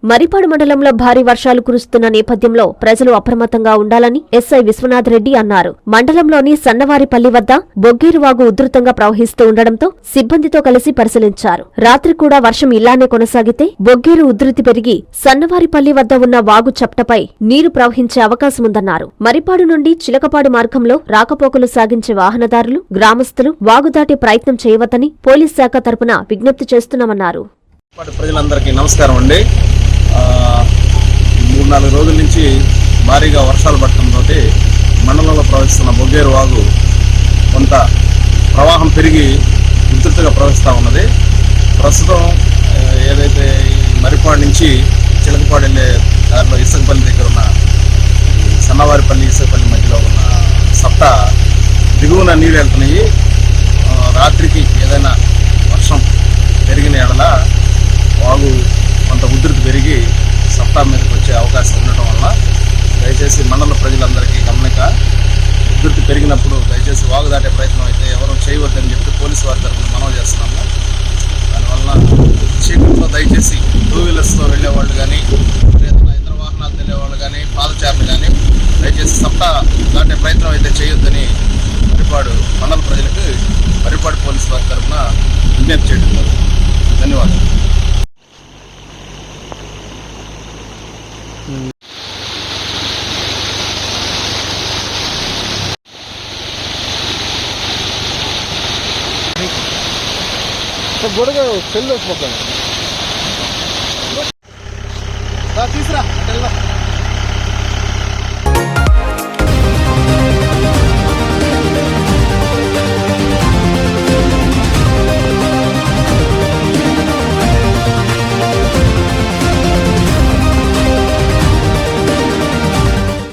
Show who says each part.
Speaker 1: మరిపాడు మండలంలో భారీ వర్షాలు కురుస్తున్న నేపథ్యంలో ప్రజలు అప్రమత్తంగా ఉండాలని ఎస్ఐ విశ్వనాథ్ రెడ్డి అన్నారు. మండలంలోని సన్నవారిపల్లి వద్ద బొగ్గేరువాగు ఉధృతంగా ప్రవహిస్తూ ఉండడంతో సిబ్బందితో కలిసి పరిశీలించారు. రాత్రి కూడా వర్షం ఇలానే కొనసాగితే బొగ్గేరు ఉధృతి పెరిగి సన్నవారిపల్లి వద్ద ఉన్న వాగు చప్టపై నీరు ప్రవహించే అవకాశముందన్నారు. మరిపాడు నుండి చిలకపాడు మార్గంలో రాకపోకలు సాగించే వాహనదారులు, గ్రామస్తులు వాగు దాటే ప్రయత్నం చేయవద్దని పోలీస్ శాఖ తరపున విజ్ఞప్తి చేస్తున్నామన్నారు.
Speaker 2: ప్రజలందరికీ నమస్కారం అండి. 3-4 రోజుల నుంచి భారీగా వర్షాలు పడటంతో మండలంలో ప్రవహిస్తున్న బొగ్గేరు వాగు కొంత ప్రవాహం పెరిగి ఉధృతిగా ప్రవహిస్తూ ఉన్నది. ప్రస్తుతం ఏదైతే మరిపాడు నుంచి చిలకపాడు వెళ్ళే దారిలో ఇసుకపల్లి దగ్గర ఉన్న సన్నవారిపల్లి ఇసుకపల్లి మధ్యలో ఉన్న సప్త దిగువన నీరు వెళ్తున్నాయి. రాత్రికి ఏదైనా వర్షం పెరిగిన ఎడల వాగు కొంత ఉధృతి పెరిగి సప్తా మీదకి వచ్చే అవకాశం ఉండటం వల్ల దయచేసి మండల ప్రజలందరికీ గమనిక, ఉధృతి పెరిగినప్పుడు దయచేసి వాగు దాటే ప్రయత్నం అయితే ఎవరూ చేయవద్దని చెప్పి పోలీసు వారి తరఫున మనవి చేస్తున్నాము. దానివల్ల చీకట్లో దయచేసి 2 వీలర్స్తో వెళ్ళేవాళ్ళు కానీ, ఏదైనా ఇతర వాహనాలు వెళ్ళేవాళ్ళు కానీ, పాదచారులు కానీ దయచేసి సప్తా దాటే ప్రయత్నం అయితే చేయొద్దని మరిపాడు మండల ప్రజలకు మరిపాడు పోలీసు వారి తరఫున విజ్ఞప్తి చేయడం. ధన్యవాదాలు.
Speaker 3: గొడవ పెళ్ళి వచ్చిపోతాను తీసురా.